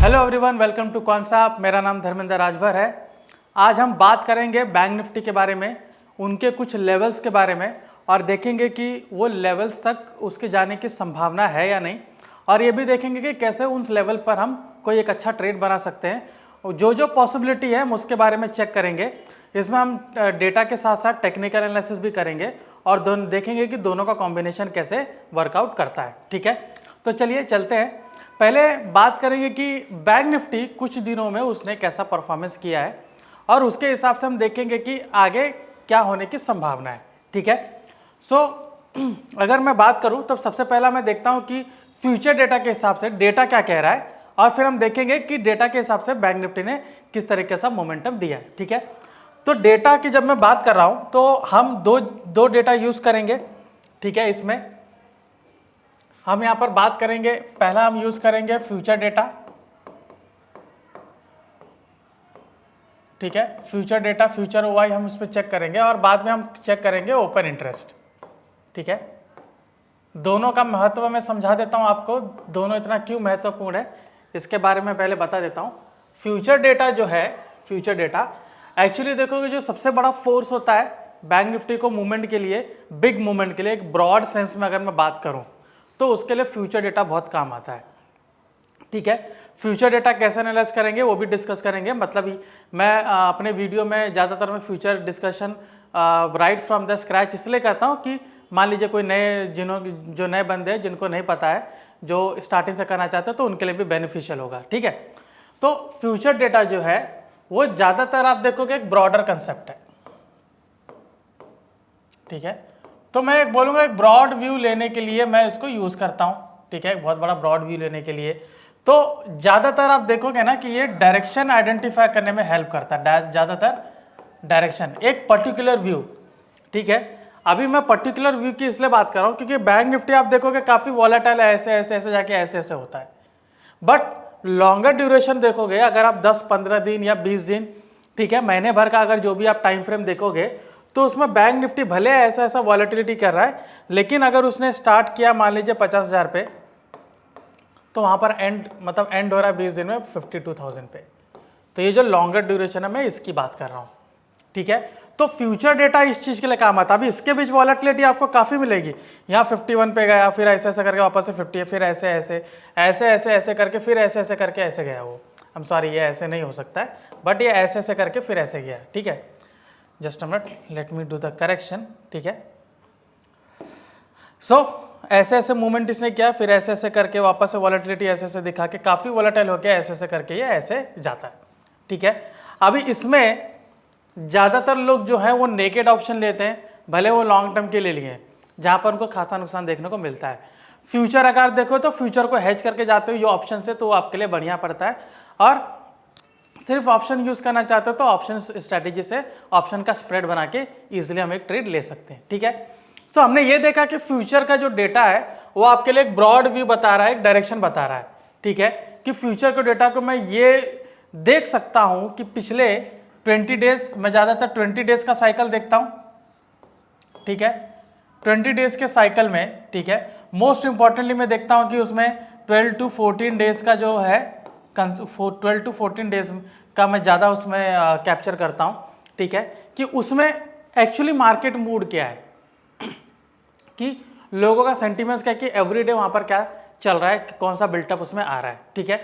Hello everyone, welcome to concept. मेरा नाम धर्मेंद्र राजभर है। आज हम बात करेंगे बैंक निफ्टी के बारे में, उनके कुछ लेवल्स के बारे में, और देखेंगे कि वो लेवल्स तक उसके जाने की संभावना है या नहीं। और ये भी देखेंगे कि कैसे उस लेवल पर हम कोई एक अच्छा ट्रेड बना सकते हैं। जो पॉसिबिलिटी है हम उसके बारे में चेक करेंगे। इसमें हम डेटा के साथ साथ टेक्निकल एनालिसिस भी करेंगे और देखेंगे कि दोनों का कॉम्बिनेशन कैसे वर्कआउट करता है। ठीक है, तो चलिए चलते हैं। पहले बात करेंगे कि बैंक निफ्टी कुछ दिनों में उसने कैसा परफॉर्मेंस किया है और उसके हिसाब से हम देखेंगे कि आगे क्या होने की संभावना है। ठीक है, अगर मैं बात करूं तो सबसे पहला मैं देखता हूं कि फ्यूचर डेटा के हिसाब से डेटा क्या कह रहा है, और फिर हम देखेंगे कि डेटा के हिसाब से बैंक निफ्टी ने किस तरीके से मोमेंटम दिया है। ठीक है, तो डेटा की जब मैं बात कर रहा हूं तो हम दो डेटा यूज करेंगे। ठीक है, इसमें हम यहां पर बात करेंगे, पहला हम यूज करेंगे फ्यूचर डेटा। ठीक है, फ्यूचर डेटा, फ्यूचर ओवाई हम उस पर चेक करेंगे और बाद में हम चेक करेंगे ओपन इंटरेस्ट। ठीक है, दोनों का महत्व मैं समझा देता हूं आपको, दोनों इतना क्यों महत्वपूर्ण है इसके बारे में पहले बता देता हूं। फ्यूचर डेटा जो है, फ्यूचर डेटा एक्चुअली देखोगे जो सबसे बड़ा फोर्स होता है बैंक निफ्टी को मूवमेंट के लिए, बिग मूवमेंट के लिए, एक ब्रॉड सेंस में अगर मैं बात करूं तो उसके लिए फ्यूचर डेटा बहुत काम आता है। ठीक है, फ्यूचर डेटा कैसे एनालाइज करेंगे वो भी डिस्कस करेंगे। मतलब मैं अपने वीडियो में ज़्यादातर मैं future discussion right from the scratch इसलिए कहता हूँ कि मान लीजिए कोई नए जो नए बंदे हैं जिनको नहीं पता है, जो स्टार्टिंग से करना चाहते हैं, तो उनके लिए भी बेनिफिशियल होगा। ठीक है, तो फ्यूचर डेटा जो है वो ज़्यादातर आप देखोगे एक ब्रॉडर कंसेप्ट है। ठीक है, तो मैं एक बोलूँगा एक ब्रॉड व्यू लेने के लिए मैं इसको यूज़ करता हूँ। ठीक है, एक बहुत बड़ा ब्रॉड व्यू लेने के लिए तो ज़्यादातर आप देखोगे ना कि ये डायरेक्शन आइडेंटिफाई करने में हेल्प करता है, ज़्यादातर डायरेक्शन, एक पर्टिकुलर व्यू। ठीक है, अभी मैं पर्टिकुलर व्यू की इसलिए बात कर रहा हूँ क्योंकि बैंक निफ्टी आप देखोगे काफ़ी वॉलेटाइल है, ऐसे ऐसे ऐसे जाके ऐसे ऐसे होता है। बट लॉन्गर ड्यूरेशन देखोगे, अगर आप 10-15 दिन या 20 दिन, ठीक है, महीने भर का अगर जो भी आप टाइम फ्रेम देखोगे तो उसमें बैंक निफ्टी भले ऐसा ऐसा वॉलेटिलिटी कर रहा है, लेकिन अगर उसने स्टार्ट किया मान लीजिए 50,000 पे, तो वहाँ पर एंड हो रहा है 20 दिन में 52,000 पे। तो ये जो लॉन्गर ड्यूरेशन है मैं इसकी बात कर रहा हूँ। ठीक है, तो फ्यूचर डेटा इस चीज़ के लिए काम आता है। अभी इसके बीच वॉलेटिलिटी आपको काफ़ी मिलेगी, यहाँ 51 पे गया, फिर ऐसे ऐसे करके वापस से 50, फिर ऐसे ऐसे ऐसे ऐसे ऐसे करके, फिर ऐसे ऐसे करके ऐसे गया। वो आई एम सॉरी, ये ऐसे नहीं हो सकता है, बट ये ऐसे ऐसे करके फिर ऐसे गया। ठीक है, just a minute, let me do the correction. ठीक है, ऐसे ऐसे मूवमेंट इसने किया, फिर ऐसे ऐसे करके वापस से वॉलेटिलिटी ऐसे ऐसे दिखा के काफ़ी वॉलेटाइल हो गया, ऐसे ऐसे करके ये ऐसे जाता है। ठीक है, अभी इसमें ज़्यादातर लोग जो है वो नेकेड ऑप्शन लेते हैं, भले वो लॉन्ग टर्म के लिए लिए, जहाँ पर उनको खासा नुकसान देखने को मिलता है। फ्यूचर अगर देखो तो फ्यूचर को हेज करके जाते हो ये ऑप्शन से, तो वो आपके लिए बढ़िया पड़ता है। और सिर्फ ऑप्शन यूज़ करना चाहते हो तो ऑप्शन स्ट्रैटेजी से ऑप्शन का स्प्रेड बना के ईजिली हम एक ट्रेड ले सकते हैं। ठीक है, तो हमने ये देखा कि फ्यूचर का जो डेटा है वो आपके लिए एक ब्रॉड व्यू बता रहा है, एक डायरेक्शन बता रहा है। ठीक है, कि फ्यूचर के डेटा को मैं ये देख सकता हूं कि पिछले 20 डेज, मैं ज़्यादातर 20 डेज का साइकिल देखता हूं। ठीक है, 20 डेज के साइकिल में, ठीक है, मोस्ट इंपॉर्टेंटली मैं देखता हूं कि उसमें 12 to 14 डेज का जो है 12 to 14 डेज का मैं ज़्यादा उसमें कैप्चर करता हूं। ठीक है, कि उसमें एक्चुअली मार्केट मूड क्या है, कि लोगों का सेंटिमेंट्स क्या है, कि एवरीडे वहाँ पर क्या चल रहा है, कौन सा बिल्टअप उसमें आ रहा है। ठीक है,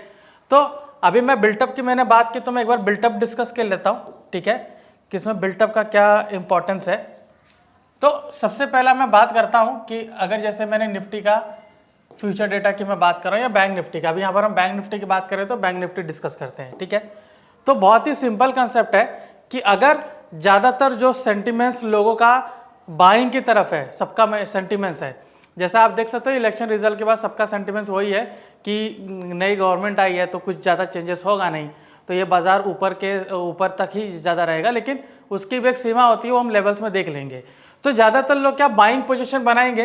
तो अभी मैं बिल्टअप की मैंने बात की तो मैं एक बार बिल्टअप डिस्कस कर लेता हूँ। ठीक है, कि इसमें बिल्टअप का क्या इंपॉर्टेंस है। तो सबसे पहला मैं बात करता हूँ कि अगर जैसे मैंने निफ्टी का फ्यूचर डेटा की मैं बात कर रहा हूँ या बैंक निफ्टी का, अभी यहाँ पर हम बैंक निफ्टी की बात करें तो बैंक निफ्टी डिस्कस करते हैं। ठीक है, तो बहुत ही सिंपल कंसेप्ट है कि अगर ज़्यादातर जो सेंटिमेंट्स लोगों का बाइंग की तरफ है, सबका सेंटिमेंट्स है, जैसा आप देख सकते हो इलेक्शन रिजल्ट के बाद सबका सेंटिमेंट्स वही है कि नई गवर्नमेंट आई है तो कुछ ज़्यादा चेंजेस होगा नहीं, तो ये बाजार ऊपर तक ही ज़्यादा रहेगा, लेकिन उसकी भी एक सीमा होती है, वो हम लेवल्स में देख लेंगे। तो ज़्यादातर लोग क्या बाइंग पोजीशन बनाएंगे,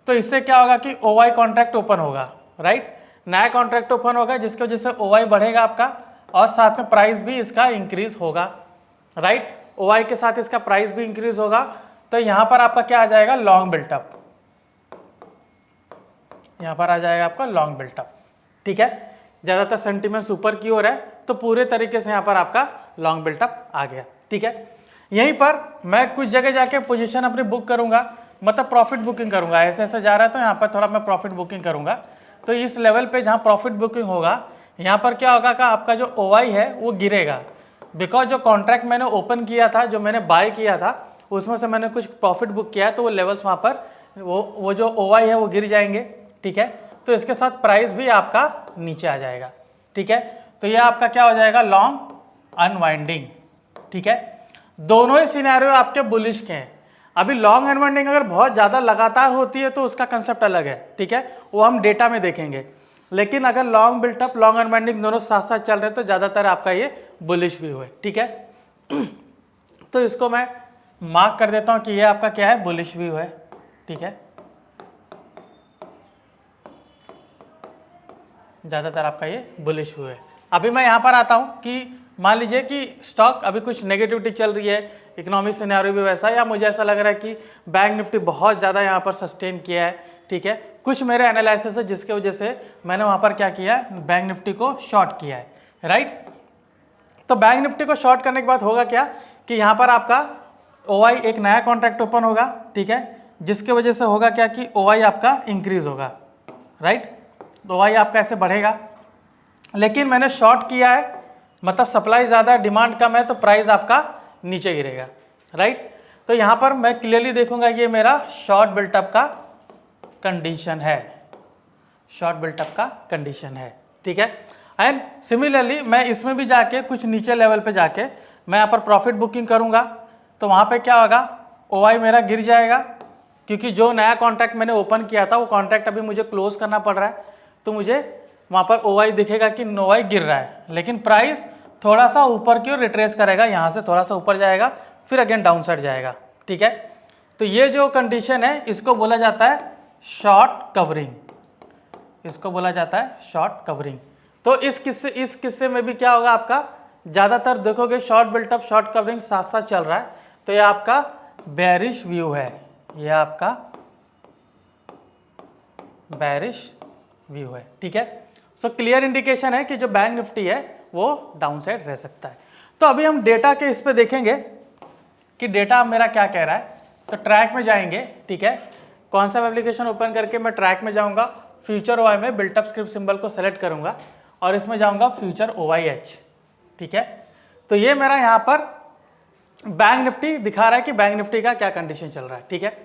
तो इससे क्या होगा कि ओवाई कॉन्ट्रैक्ट ओपन होगा, राइट, नया कॉन्ट्रैक्ट ओपन होगा जिसकी वजह से ओवाई बढ़ेगा आपका, और साथ में प्राइस भी इसका इंक्रीज होगा, राइट, ओवाई के साथ इसका प्राइस भी इंक्रीज होगा। तो यहाँ पर आपका क्या आ जाएगा, लॉन्ग बिल्टअप, यहाँ पर आ जाएगा आपका लॉन्ग बिल्टअप। ठीक है, ज़्यादातर सेंटीमेंट्स ऊपर की ओर है, तो पूरे तरीके से यहाँ पर आपका लॉन्ग बिल्टअप आ गया। ठीक है, यहीं पर मैं कुछ जगह जाके पोजीशन अपनी बुक करूंगा, मतलब प्रॉफिट बुकिंग करूंगा। ऐसे ऐसे जा रहा है तो यहाँ पर थोड़ा मैं प्रॉफिट बुकिंग करूंगा। तो इस लेवल पे जहाँ प्रॉफिट बुकिंग होगा, यहाँ पर क्या होगा का आपका जो OI है वो गिरेगा, बिकॉज जो कॉन्ट्रैक्ट मैंने ओपन किया था, जो मैंने बाय किया था, उसमें से मैंने कुछ प्रॉफिट बुक किया है, तो वो लेवल्स वहाँ पर वो जो OI है वो गिर जाएंगे। ठीक है, तो इसके साथ प्राइस भी आपका नीचे आ जाएगा। ठीक है, तो ये आपका क्या हो जाएगा, लॉन्ग अनवाइंडिंग। ठीक है, दोनों ही सिनेरियो आपके बुलिश के हैं। अभी लॉन्ग अनवाइंडिंग अगर बहुत ज़्यादा लगातार होती है तो उसका कंसेप्ट अलग है। ठीक है, वो हम डेटा में देखेंगे, लेकिन अगर लॉन्ग बिल्टअप लॉन्ग अनवाइंडिंग दोनों साथ साथ चल रहे हैं तो ज़्यादातर आपका ये बुलिश व्यू है। ठीक है, तो इसको मैं मार्क कर देता हूँ कि ये आपका क्या है, बुलिश व्यू है। ठीक है, ज़्यादातर आपका ये बुलिश व्यू है। अभी मैं यहाँ पर आता हूँ कि मान लीजिए कि स्टॉक अभी कुछ नेगेटिविटी चल रही है, इकोनॉमिक सिनेरियो भी वैसा, या मुझे ऐसा लग रहा है कि बैंक निफ्टी बहुत ज़्यादा यहाँ पर सस्टेन किया है। ठीक है, कुछ मेरे एनालिसिस है जिसके वजह से मैंने वहाँ पर क्या किया है, बैंक निफ्टी को शॉर्ट किया है। राइट, तो बैंक निफ्टी को शॉर्ट करने के बाद होगा क्या कि यहाँ पर आपका OI एक नया कॉन्ट्रैक्ट ओपन होगा। ठीक है, जिसके वजह से होगा क्या कि OI आपका इंक्रीज होगा। राइट, तो OI आपका ऐसे बढ़ेगा, लेकिन मैंने शॉर्ट किया है, मतलब सप्लाई ज़्यादा डिमांड कम है, तो प्राइस आपका नीचे गिरेगा। राइट, तो यहाँ पर मैं क्लियरली देखूंगा ये मेरा शॉर्ट बिल्टअप का कंडीशन है, शॉर्ट बिल्टअप का कंडीशन है। ठीक है, एंड सिमिलरली मैं इसमें भी जाके कुछ नीचे लेवल पे जाके मैं यहाँ पर प्रॉफिट बुकिंग करूँगा, तो वहाँ पे क्या होगा, OI मेरा गिर जाएगा, क्योंकि जो नया कॉन्ट्रैक्ट मैंने ओपन किया था वो कॉन्ट्रैक्ट अभी मुझे क्लोज करना पड़ रहा है, तो मुझे वहाँ पर OI दिखेगा कि OI गिर रहा है, लेकिन प्राइस थोड़ा सा ऊपर की ओर रिट्रेस करेगा, यहाँ से थोड़ा सा ऊपर जाएगा, फिर अगेन डाउन साइड जाएगा। ठीक है, तो ये जो कंडीशन है इसको बोला जाता है शॉर्ट कवरिंग, इसको बोला जाता है शॉर्ट कवरिंग। तो इस किस्से में भी क्या होगा, आपका ज़्यादातर देखोगे शॉर्ट बिल्टअप शॉर्ट कवरिंग साथ साथ चल रहा है, तो ये आपका बेरिश व्यू है, ये आपका बेरिश व्यू है। ठीक है, सो क्लियर इंडिकेशन है कि जो बैंक निफ्टी है वो डाउन साइड रह सकता है। तो अभी हम डेटा के इस पे देखेंगे कि डेटा मेरा क्या कह रहा है। तो ट्रैक में जाएंगे। ठीक है, कौन सा एप्लीकेशन ओपन करके मैं ट्रैक में जाऊंगा, फ्यूचर OI में बिल्टअप स्क्रिप्ट सिंबल को सेलेक्ट करूंगा और इसमें जाऊंगा फ्यूचर OIH। ठीक है, तो ये मेरा यहाँ पर बैंक निफ्टी दिखा रहा है कि बैंक निफ्टी का क्या कंडीशन चल रहा है। ठीक है,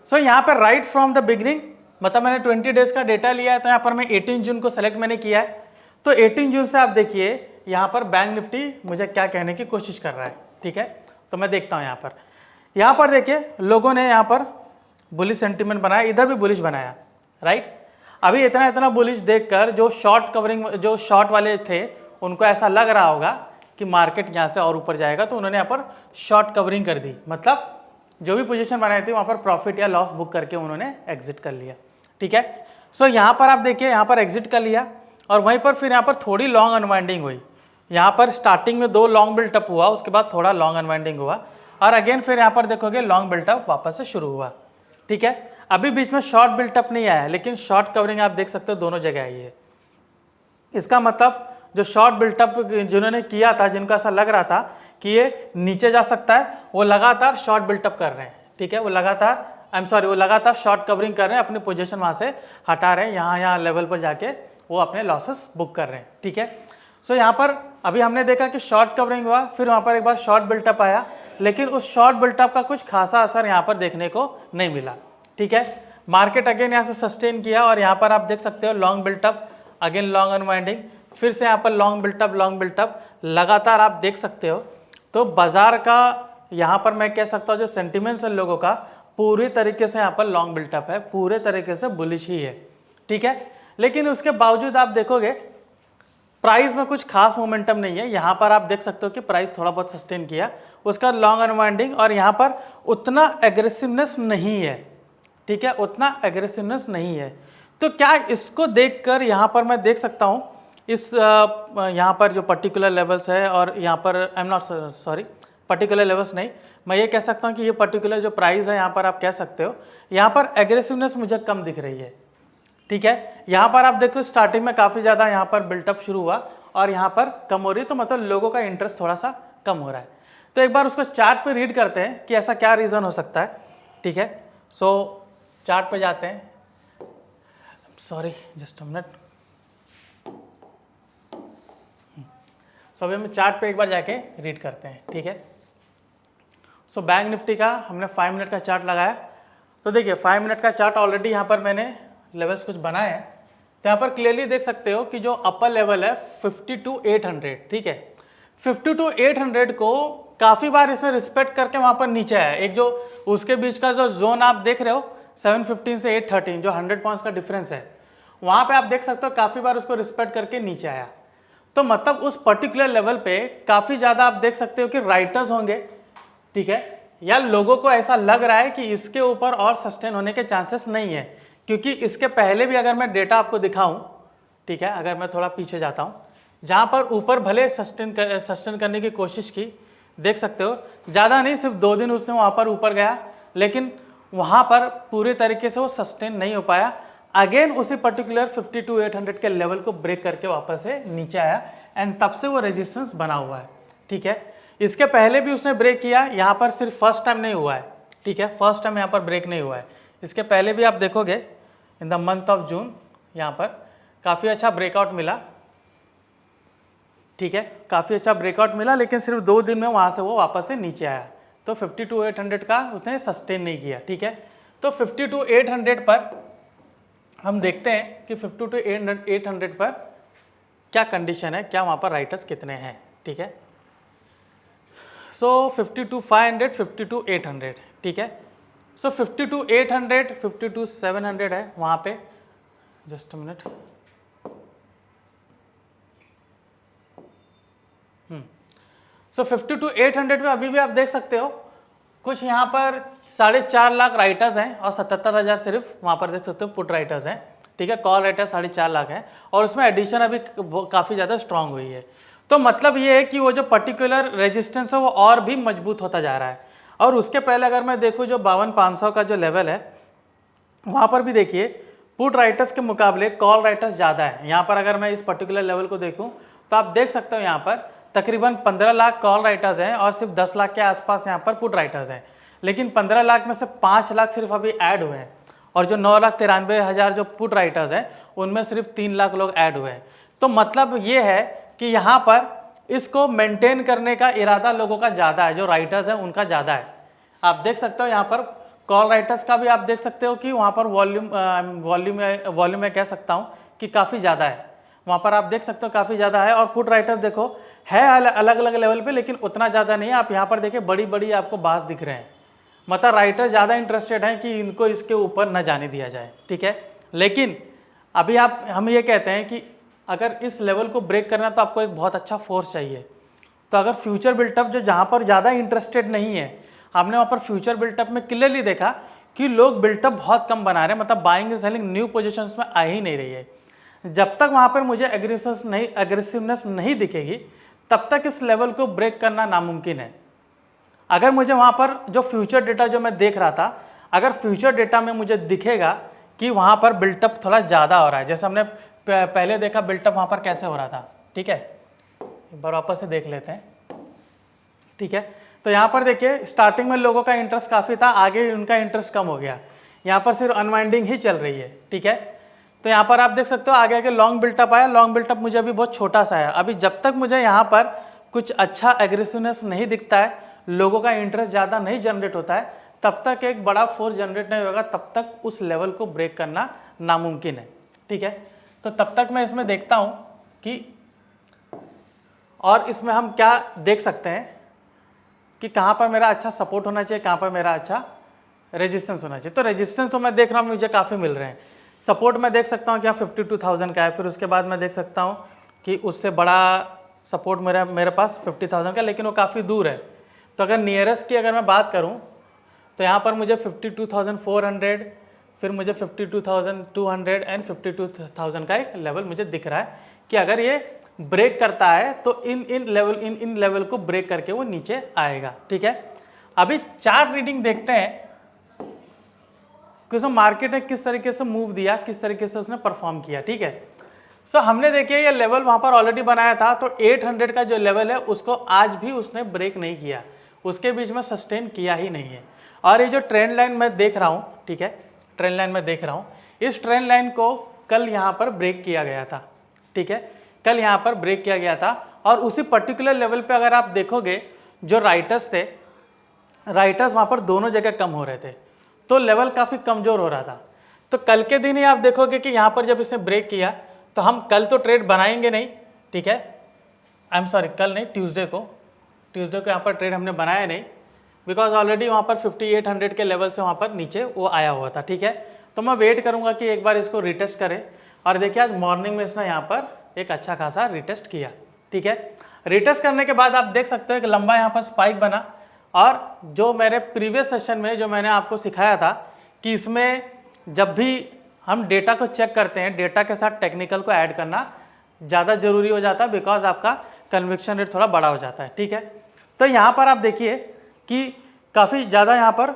सो यहाँ पर राइट फ्रॉम द बिगिनिंग, मतलब मैंने 20 डेज का डेटा लिया है, तो यहाँ पर मैं 18 जून को सेलेक्ट मैंने किया है। तो 18 जून से आप देखिए यहाँ पर बैंक निफ्टी मुझे क्या कहने की कोशिश कर रहा है। ठीक है, तो मैं देखता हूँ यहाँ पर देखिए लोगों ने यहाँ पर बुलिश सेंटीमेंट बनाया, इधर भी बुलिश बनाया। राइट, अभी इतना बुलिश देखकर जो शॉर्ट कवरिंग जो शॉर्ट वाले थे उनको ऐसा लग रहा होगा कि मार्केट यहाँ से और ऊपर जाएगा, तो उन्होंने यहाँ पर शॉर्ट कवरिंग कर दी, मतलब जो भी पोजीशन बनाई थी वहाँ पर प्रॉफिट या लॉस बुक करके उन्होंने एग्जिट कर लिया। ठीक है, सो यहाँ पर आप देखिए यहाँ पर एग्जिट कर लिया और वहीं पर फिर यहाँ पर थोड़ी लॉन्ग अनवाइंडिंग हुई। यहाँ पर स्टार्टिंग में 2 लॉन्ग बिल्टअप हुआ, उसके बाद थोड़ा लॉन्ग अनवाइंडिंग हुआ और अगेन फिर यहाँ पर देखोगे लॉन्ग बिल्टअप वापस से शुरू हुआ। ठीक है, अभी बीच में शॉर्ट बिल्टअप नहीं आया, लेकिन शॉर्ट कवरिंग आप देख सकते हो दोनों जगह आई है। इसका मतलब जो शॉर्ट बिल्टअप जिन्होंने किया था, जिनको ऐसा लग रहा था कि ये नीचे जा सकता है, वो लगातार शॉर्ट बिल्टअप कर रहे हैं। ठीक है, वो लगातार शॉर्ट कवरिंग कर रहे हैं, अपनी पोजीशन वहाँ से हटा रहे हैं, यहाँ लेवल पर जाके वो अपने लॉसेस बुक कर रहे हैं। ठीक है, सो यहाँ पर अभी हमने देखा कि शॉर्ट कवरिंग हुआ, फिर वहाँ पर एक बार शॉर्ट बिल्टअप आया, लेकिन उस शॉर्ट बिल्टअप का कुछ खासा असर यहाँ पर देखने को नहीं मिला। ठीक है, मार्केट अगेन यहाँ से सस्टेन किया और यहाँ पर आप देख सकते हो long built up, again long unwinding, फिर से यहाँ पर लॉन्ग बिल्टअप लगातार आप देख सकते हो। तो बाजार का यहाँ पर मैं कह सकता हूँ जो सेंटिमेंट्स है लोगों का पूरी तरीके से यहाँ पर लॉन्ग बिल्टअप है, पूरे तरीके से बुलिश ही है। ठीक है, लेकिन उसके बावजूद आप देखोगे प्राइस में कुछ खास मोमेंटम नहीं है। यहाँ पर आप देख सकते हो कि प्राइस थोड़ा बहुत सस्टेन किया, उसका लॉन्ग अनवाइंडिंग, और यहाँ पर उतना एग्रेसिवनेस नहीं है। ठीक है, उतना एग्रेसिवनेस नहीं है। तो क्या इसको देखकर यहाँ पर मैं देख सकता हूँ इस यहाँ पर जो पर्टिकुलर लेवल्स है, और यहाँ पर पर्टिकुलर लेवल्स नहीं, मैं ये कह सकता हूँ कि ये पर्टिकुलर जो प्राइस है यहाँ पर आप कह सकते हो यहाँ पर एग्रेसिवनेस मुझे कम दिख रही है। ठीक है। यहाँ पर आप देखो स्टार्टिंग में काफ़ी ज़्यादा यहाँ पर बिल्टअप शुरू हुआ और यहाँ पर कम हो रही है, तो मतलब लोगों का इंटरेस्ट थोड़ा सा कम हो रहा है। तो एक बार उसको चार्ट पे रीड करते हैं कि ऐसा क्या रीज़न हो सकता है, ठीक है। सो चार्ट पे जाते हैं, सॉरी जस्ट अ मिनट। सो अभी हम चार्ट पे एक बार जाके रीड करते हैं, ठीक है। सो बैंक निफ्टी का हमने 5 मिनट का चार्ट लगाया, तो देखिए 5 मिनट का चार्ट ऑलरेडी यहाँ पर मैंने लेवल्स कुछ बनाए हैं, तो यहाँ पर क्लियरली देख सकते हो कि जो अपर लेवल है 52,800, ठीक है। 52,800 को काफ़ी बार इसमें रिस्पेक्ट करके वहाँ पर नीचे आया। एक जो उसके बीच का जो जोन आप देख रहे हो 715 से 813, जो 100 पॉइंट्स का डिफरेंस है, वहाँ पे आप देख सकते हो काफ़ी बार उसको रिस्पेक्ट करके नीचे आया। तो मतलब उस पर्टिकुलर लेवल पे काफ़ी ज़्यादा आप देख सकते हो कि राइटर्स होंगे, ठीक है, या लोगों को ऐसा लग रहा है कि इसके ऊपर और सस्टेन होने के चांसेस नहीं है, क्योंकि इसके पहले भी अगर मैं डेटा आपको दिखाऊं, ठीक है, अगर मैं थोड़ा पीछे जाता हूं, जहां पर ऊपर भले सस्टेन करने की कोशिश की, देख सकते हो ज़्यादा नहीं, सिर्फ 2 दिन उसने वहाँ पर ऊपर गया, लेकिन वहाँ पर पूरे तरीके से वो सस्टेन नहीं हो पाया। अगेन उसी पर्टिकुलर 52,800 के लेवल को ब्रेक करके वापस से नीचे आया एंड तब से वो रेजिस्टेंस बना हुआ है, ठीक है। इसके पहले भी उसने ब्रेक किया, यहाँ पर सिर्फ फर्स्ट टाइम नहीं हुआ है, ठीक है, फर्स्ट टाइम यहाँ पर ब्रेक नहीं हुआ है। इसके पहले भी आप देखोगे in the month of June यहाँ पर काफ़ी अच्छा ब्रेकआउट मिला, ठीक है, काफ़ी अच्छा ब्रेकआउट मिला, लेकिन सिर्फ 2 दिन में वहाँ से वो वापस से नीचे आया। तो 52,800 का उसने सस्टेन नहीं किया, ठीक है। तो 52,800 पर हम देखते हैं कि 52,800 पर क्या कंडीशन है, क्या वहाँ पर राइटर्स कितने हैं, ठीक है। सो 52,500, 52,800, ठीक है। सो 52,800, 52,700 है वहाँ पे, जस्ट अ मिनट। सो 52,800 पे अभी भी आप देख सकते हो कुछ यहाँ पर 4.5 लाख राइटर्स हैं और 77,000 सिर्फ वहाँ पर देख सकते हो पुट राइटर्स हैं, ठीक है। कॉल राइटर्स 4.5 लाख हैं और उसमें एडिशन अभी काफ़ी ज़्यादा स्ट्रांग हुई है। तो मतलब ये है कि वो जो पर्टिकुलर रेजिस्टेंस है वो और भी मजबूत होता जा रहा है। और उसके पहले अगर मैं देखूँ जो 52,500 का जो लेवल है, वहाँ पर भी देखिए पुट राइटर्स के मुकाबले कॉल राइटर्स ज़्यादा है। यहाँ पर अगर मैं इस पर्टिकुलर लेवल को देखूँ तो आप देख सकते हो यहाँ पर तकरीबन 15 लाख कॉल राइटर्स हैं और सिर्फ 10 लाख के आसपास यहाँ पर पुट राइटर्स हैं, लेकिन 15 लाख में से 5 लाख सिर्फ अभी ऐड हुए हैं और जो 9,93,000 जो पुट राइटर्स हैं उनमें सिर्फ 3 लाख लोग ऐड हुए हैं। तो मतलब ये है कि यहाँ पर इसको मेंटेन करने का इरादा लोगों का ज़्यादा है, जो राइटर्स हैं उनका ज़्यादा है। आप देख सकते हो यहाँ पर कॉल राइटर्स का भी आप देख सकते हो कि वहाँ पर वॉल्यूम मैं कह सकता हूँ कि काफ़ी ज़्यादा है, वहाँ पर आप देख सकते हो काफ़ी ज़्यादा है। और पुट राइटर्स देखो है अलग अलग लेवल पे, लेकिन उतना ज़्यादा नहीं है। आप यहाँ पर देखिए बड़ी बड़ी आपको बास दिख रहे हैं, मतलब राइटर ज़्यादा इंटरेस्टेड हैं कि इनको इसके ऊपर न जाने दिया जाए, ठीक है। लेकिन अभी हम ये कहते हैं कि अगर इस लेवल को ब्रेक करना तो आपको एक बहुत अच्छा फोर्स चाहिए। तो अगर फ्यूचर बिल्टअप जो जहाँ पर ज़्यादा इंटरेस्टेड नहीं है, आपने वहाँ पर फ्यूचर बिल्टअप में क्लियरली देखा कि लोग बिल्टअप बहुत कम बना रहे हैं, मतलब buying and selling new positions में आ ही नहीं रही है। जब तक वहाँ पर मुझे एग्रेसिवनेस नहीं दिखेगी तब तक इस लेवल को ब्रेक करना नामुमकिन है। अगर मुझे वहाँ पर जो फ्यूचर डेटा जो मैं देख रहा था, अगर फ्यूचर डेटा में मुझे दिखेगा कि वहाँ पर बिल्टअप थोड़ा ज़्यादा हो रहा है, जैसे हमने पहले देखा बिल्टअप वहाँ पर कैसे हो रहा था, ठीक है, एक बार वापस से देख लेते हैं, ठीक है। तो यहाँ पर देखिए स्टार्टिंग में लोगों का इंटरेस्ट काफ़ी था, आगे उनका इंटरेस्ट कम हो गया, यहाँ पर सिर्फ अनवाइंडिंग ही चल रही है, ठीक है। तो यहाँ पर आप देख सकते हो आगे आगे लॉन्ग बिल्टअप आया, लॉन्ग बिल्टअप मुझे अभी बहुत छोटा सा है। अभी जब तक मुझे यहाँ पर कुछ अच्छा एग्रेसिवनेस नहीं दिखता है, लोगों का इंटरेस्ट ज़्यादा नहीं जनरेट होता है, तब तक एक बड़ा फोर्स जनरेट नहीं होगा, तब तक उस लेवल को ब्रेक करना नामुमकिन है, ठीक है। तो तब तक मैं इसमें देखता हूँ कि और इसमें हम क्या देख सकते हैं कि कहाँ पर मेरा अच्छा सपोर्ट होना चाहिए, कहाँ पर मेरा अच्छा रेजिस्टेंस होना चाहिए। तो रेजिस्टेंस तो मैं देख रहा हूँ मुझे काफ़ी मिल रहे हैं। सपोर्ट मैं देख सकता हूँ कि 52,000 का है, फिर उसके बाद मैं देख सकता हूँ कि उससे बड़ा सपोर्ट मेरे पास 50,000 का, लेकिन वो काफ़ी दूर है। तो अगर नियरेस्ट की अगर मैं बात करूँ तो यहाँ पर मुझे 52,400, फिर मुझे 52,200 एंड 52,000 का एक लेवल मुझे दिख रहा है कि अगर ये ब्रेक करता है तो इन लेवल को ब्रेक करके वो नीचे आएगा, ठीक है। अभी चार्ट रीडिंग देखते हैं कि उसने मार्केट ने किस तरीके से मूव दिया, किस तरीके से उसने परफॉर्म किया। ठीक है, सो हमने देखिए ये लेवल वहाँ पर ऑलरेडी बनाया था, तो 800 का जो लेवल है उसको आज भी उसने ब्रेक नहीं किया, उसके बीच में सस्टेन किया ही नहीं है। और ये जो ट्रेंड लाइन मैं देख रहा हूँ, ठीक है, ट्रेंड लाइन में देख रहा हूँ, इस ट्रेंड लाइन को कल यहाँ पर ब्रेक किया गया था। ठीक है, कल यहाँ पर ब्रेक किया गया था और उसी पर्टिकुलर लेवल पे अगर आप देखोगे जो राइटर्स थे, राइटर्स वहाँ पर दोनों जगह कम हो रहे थे, तो लेवल काफ़ी कमज़ोर हो रहा था। तो कल के दिन ही आप देखोगे कि यहाँ पर जब इसने ब्रेक किया तो हम कल तो ट्रेड बनाएंगे नहीं, ठीक है, आई एम सॉरी कल नहीं, ट्यूसडे को यहाँ पर ट्रेड हमने बनाया नहीं, बिकॉज ऑलरेडी वहाँ पर 5800 के लेवल से वहाँ पर नीचे वो आया हुआ था। ठीक है, तो मैं वेट करूँगा कि एक बार इसको रिटेस्ट करे, और देखिए आज मॉर्निंग में इसने यहाँ पर एक अच्छा खासा रिटेस्ट किया। ठीक है, रिटेस्ट करने के बाद आप देख सकते हो एक लंबा यहाँ पर स्पाइक बना, और जो मेरे प्रीवियस सेशन में जो मैंने आपको सिखाया था कि इसमें जब भी हम डेटा को चेक करते हैं, डेटा के साथ टेक्निकल को ऐड करना ज़्यादा ज़रूरी हो जाता है, बिकॉज आपका कन्विक्शन रेट थोड़ा बड़ा हो जाता है। ठीक है, तो यहाँ पर आप देखिए कि काफ़ी ज़्यादा यहाँ पर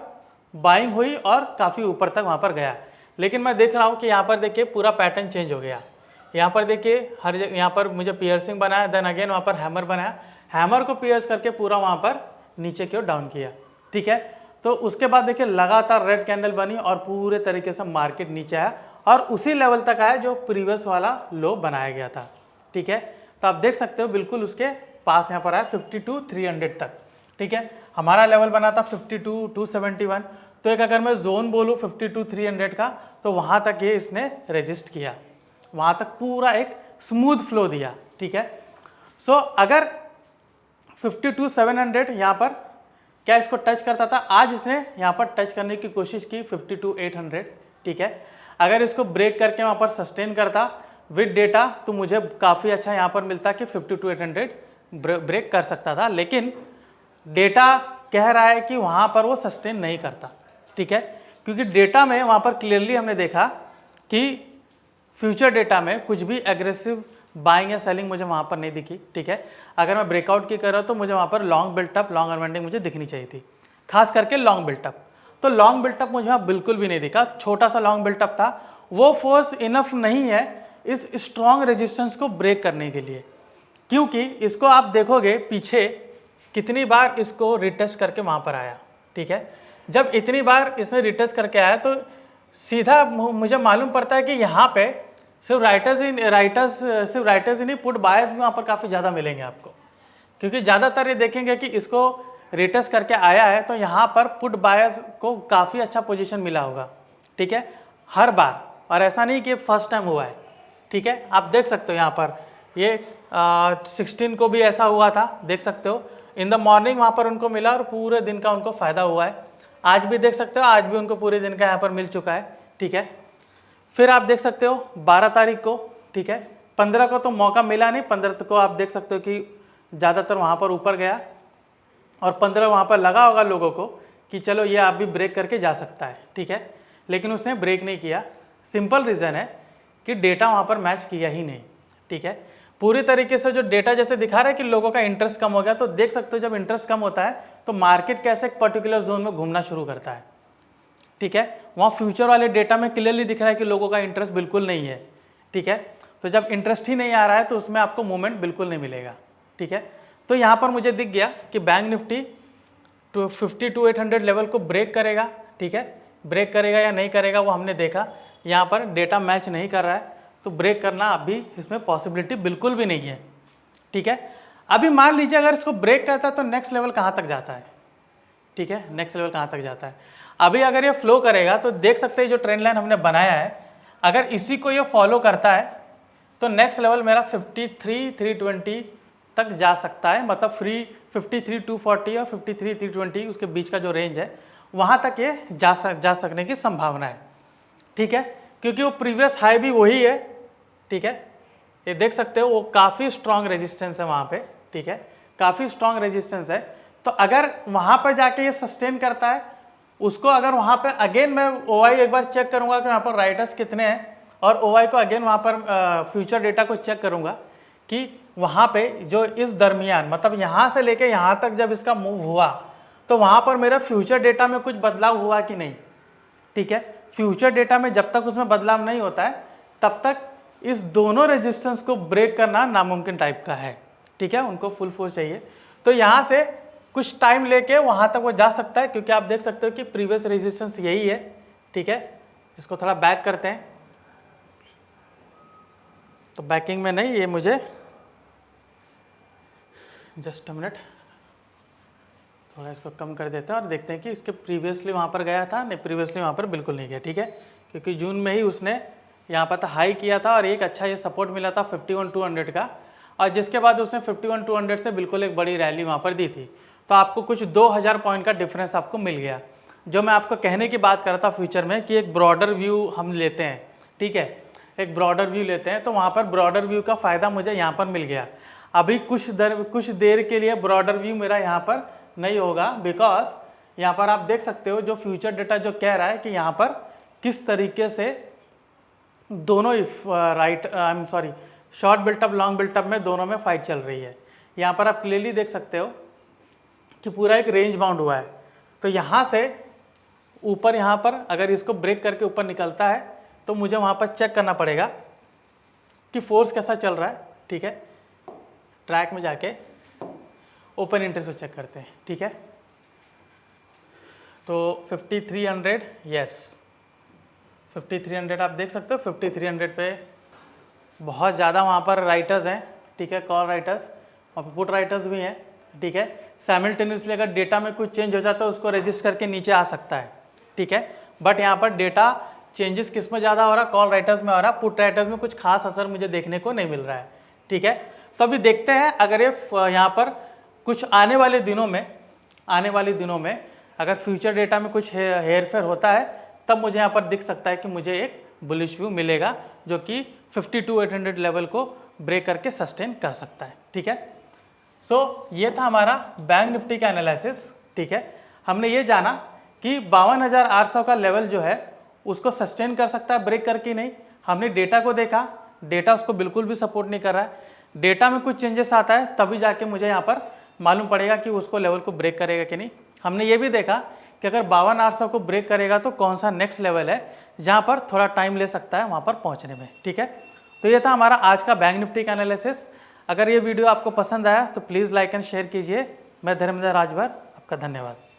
बाइंग हुई और काफ़ी ऊपर तक वहाँ पर गया, लेकिन मैं देख रहा हूँ कि यहाँ पर देखिए पूरा पैटर्न चेंज हो गया। यहाँ पर देखिए हर जगह यहाँ पर मुझे पियर्सिंग बनाया, देन अगेन वहाँ पर हैमर बनाया, हैमर को पियर्स करके पूरा वहाँ पर नीचे की ओर डाउन किया। ठीक है, तो उसके बाद देखिए लगातार रेड कैंडल बनी और पूरे तरीके से मार्केट नीचे आया और उसी लेवल तक आया जो प्रीवियस वाला लो बनाया गया था। ठीक है, तो आप देख सकते हो बिल्कुल उसके पास यहाँ पर आया 52,300 तक। ठीक है, हमारा लेवल बना था 52,271, तो एक अगर मैं जोन बोलूँ 52,300 का, तो वहाँ तक ये इसने रेजिस्ट किया, वहाँ तक पूरा एक स्मूथ फ्लो दिया। ठीक है, सो अगर 52,700 यहाँ पर क्या इसको टच करता था, आज इसने यहाँ पर टच करने की कोशिश की 52,800। ठीक है, अगर इसको ब्रेक करके वहाँ पर सस्टेन करता विद डेटा तो मुझे काफ़ी अच्छा यहाँ पर मिलता कि 52,800 ब्रेक कर सकता था, लेकिन डेटा कह रहा है कि वहाँ पर वो सस्टेन नहीं करता। ठीक है, क्योंकि डेटा में वहाँ पर क्लियरली हमने देखा कि फ्यूचर डेटा में कुछ भी एग्रेसिव बाइंग या सेलिंग मुझे वहाँ पर नहीं दिखी। ठीक है, अगर मैं ब्रेकआउट की कर रहा हूँ तो मुझे वहाँ पर लॉन्ग बिल्टअप, लॉन्ग अनवाइंडिंग मुझे दिखनी चाहिए थी, खास करके लॉन्ग बिल्टअप। तो लॉन्ग बिल्टअप मुझे वहाँ बिल्कुल भी नहीं दिखा, छोटा सा लॉन्ग बिल्टअप था, वो फोर्स इनफ नहीं है इस स्ट्रॉन्ग रेजिस्टेंस को ब्रेक करने के लिए, क्योंकि इसको आप देखोगे पीछे कितनी बार इसको रिटेस्ट करके वहाँ पर आया। ठीक है, जब इतनी बार इसने रिटेस्ट करके आया तो सीधा मुझे मालूम पड़ता है कि यहाँ पे सिर्फ राइटर्स ही नहीं, पुट बायर्स भी वहाँ पर काफ़ी ज़्यादा मिलेंगे आपको, क्योंकि ज़्यादातर ये देखेंगे कि इसको रिटेस्ट करके आया है तो यहाँ पर पुट बायर्स को काफ़ी अच्छा पोजीशन मिला होगा। ठीक है, हर बार, और ऐसा नहीं कि फर्स्ट टाइम हुआ है। ठीक है, आप देख सकते हो यहाँ पर ये 16 को भी ऐसा हुआ था, देख सकते हो इन द मॉर्निंग वहाँ पर उनको मिला और पूरे दिन का उनको फ़ायदा हुआ है। आज भी देख सकते हो, आज भी उनको पूरे दिन का यहाँ पर मिल चुका है। ठीक है, फिर आप देख सकते हो 12 तारीख को, ठीक है, 15 को तो मौका मिला नहीं, 15 को आप देख सकते हो कि ज़्यादातर वहाँ पर ऊपर गया और 15 वहाँ पर लगा होगा लोगों को कि चलो ये आप भी ब्रेक करके जा सकता है। ठीक है, लेकिन उसने ब्रेक नहीं किया, सिंपल रीज़न है कि डेटा वहाँ पर मैच किया ही नहीं। ठीक है, पूरी तरीके से जो डेटा जैसे दिखा रहा है कि लोगों का इंटरेस्ट कम हो गया, तो देख सकते हो जब इंटरेस्ट कम होता है तो मार्केट कैसे एक पर्टिकुलर जोन में घूमना शुरू करता है। ठीक है, वहाँ फ्यूचर वाले डेटा में क्लियरली दिख रहा है कि लोगों का इंटरेस्ट बिल्कुल नहीं है। ठीक है, तो जब इंटरेस्ट ही नहीं आ रहा है तो उसमें आपको मूवमेंट बिल्कुल नहीं मिलेगा। ठीक है, तो यहाँ पर मुझे दिख गया कि बैंक निफ्टी 52,800 लेवल को ब्रेक करेगा। ठीक है, ब्रेक करेगा या नहीं करेगा वो हमने देखा, यहाँ पर डेटा मैच नहीं कर रहा है, तो ब्रेक करना अभी इसमें पॉसिबिलिटी बिल्कुल भी नहीं है। ठीक है, अभी मान लीजिए अगर इसको ब्रेक करता है तो नेक्स्ट लेवल कहाँ तक जाता है। ठीक है, नेक्स्ट लेवल कहाँ तक जाता है, अभी अगर ये फ्लो करेगा तो देख सकते हैं जो ट्रेंड लाइन हमने बनाया है, अगर इसी को ये फॉलो करता है तो नेक्स्ट लेवल मेरा 53,320 तक जा सकता है, मतलब 53,240 और 53,320 उसके बीच का जो रेंज है वहाँ तक ये जा सकने की संभावना है। ठीक है, क्योंकि वो प्रीवियस हाई भी वही है। ठीक है, ये देख सकते हो वो काफ़ी स्ट्रॉन्ग रेजिस्टेंस है वहाँ पे। ठीक है, काफ़ी स्ट्रॉन्ग रेजिस्टेंस है, तो अगर वहाँ पर जाके ये सस्टेन करता है उसको, अगर वहाँ पे अगेन मैं ओवाई एक बार चेक करूँगा कि वहाँ पर राइटर्स कितने हैं, और ओवाई को अगेन वहाँ पर फ्यूचर डेटा को चेक करूँगा कि वहाँ पे जो इस दरमियान, मतलब यहाँ से लेके यहाँ तक जब इसका मूव हुआ तो वहाँ पर मेरा फ्यूचर डेटा में कुछ बदलाव हुआ कि नहीं। ठीक है, फ्यूचर डेटा में जब तक उसमें बदलाव नहीं होता है तब तक इस दोनों रेजिस्टेंस को ब्रेक करना नामुमकिन टाइप का है, ठीक है। उनको फुल फोर्स चाहिए, तो यहाँ से कुछ टाइम लेके वहाँ तक वो जा सकता है, क्योंकि आप देख सकते हो कि प्रीवियस रेजिस्टेंस यही है, ठीक है। इसको थोड़ा बैक करते हैं, तो बैकिंग में नहीं, ये मुझे जस्ट अ मिनट, थोड़ा इसको कम कर देते हैं और देखते हैं कि इसके प्रीवियसली वहाँ पर गया था, नहीं प्रीवियसली वहाँ पर बिल्कुल नहीं गया, ठीक है। क्योंकि जून में ही उसने यहाँ पर हाई किया था और एक अच्छा ये सपोर्ट मिला था 51,200 का, और जिसके बाद उसने 51,200 से बिल्कुल एक बड़ी रैली वहाँ पर दी थी। तो आपको कुछ 2000 पॉइंट का डिफरेंस आपको मिल गया। जो मैं आपको कहने की बात कर रहा था फ्यूचर में कि एक ब्रॉडर व्यू हम लेते हैं, ठीक है, एक ब्रॉडर व्यू लेते हैं, तो वहाँ पर ब्रॉडर व्यू का फ़ायदा मुझे यहाँ पर मिल गया। अभी कुछ देर के लिए ब्रॉडर व्यू मेरा यहाँ पर नहीं होगा, बिकॉज यहाँ पर आप देख सकते हो जो फ्यूचर डेटा जो कह रहा है कि यहाँ पर किस तरीके से दोनों शॉर्ट बिल्टअप लॉन्ग बिल्टअप में दोनों में फाइट चल रही है। यहाँ पर आप क्लियरली देख सकते हो कि पूरा एक रेंज बाउंड हुआ है। तो यहाँ से ऊपर, यहाँ पर अगर इसको ब्रेक करके ऊपर निकलता है तो मुझे वहाँ पर चेक करना पड़ेगा कि फोर्स कैसा चल रहा है, ठीक है। ट्रैक में जाके ओपन इंटरेस्ट को चेक करते हैं, ठीक है। तो 5300, यस 5300 आप देख सकते हो। 5300 पे बहुत ज़्यादा वहाँ पर राइटर्स हैं, ठीक है, कॉल राइटर्स और पुट राइटर्स भी हैं, ठीक है। साइमल्टेनियसली अगर डेटा में कुछ चेंज हो जाता है उसको रजिस्ट करके नीचे आ सकता है, ठीक है। बट यहाँ पर डेटा चेंजेस किस में ज़्यादा हो रहा, कॉल राइटर्स में हो रहा, पुट राइटर्स में कुछ खास असर मुझे देखने को नहीं मिल रहा है, ठीक है। तो अभी देखते हैं अगर ये यहाँ पर कुछ आने वाले दिनों में अगर फ्यूचर डेटा में कुछ हेर फेर होता है तब मुझे यहाँ पर दिख सकता है कि मुझे एक बुलिश व्यू मिलेगा जो कि 52,800 लेवल को ब्रेक करके सस्टेन कर सकता है, ठीक है। सो ये था हमारा बैंक निफ्टी का एनालिसिस, ठीक है। हमने ये जाना कि 52,800 का लेवल जो है उसको सस्टेन कर सकता है ब्रेक करके, नहीं। हमने डेटा को देखा, डेटा उसको बिल्कुल भी सपोर्ट नहीं कर रहा है। डेटा में कुछ चेंजेस आता है तभी जाके मुझे यहाँ पर मालूम पड़ेगा कि उसको लेवल को ब्रेक करेगा कि नहीं। हमने ये भी देखा कि अगर 52,800 को ब्रेक करेगा तो कौन सा नेक्स्ट लेवल है जहाँ पर थोड़ा टाइम ले सकता है वहाँ पर पहुँचने में, ठीक है। तो ये था हमारा आज का बैंक निफ्टी का एनालिसिस। अगर ये वीडियो आपको पसंद आया तो प्लीज़ लाइक एंड शेयर कीजिए। मैं धर्मेंद्र राजभर, आपका धन्यवाद।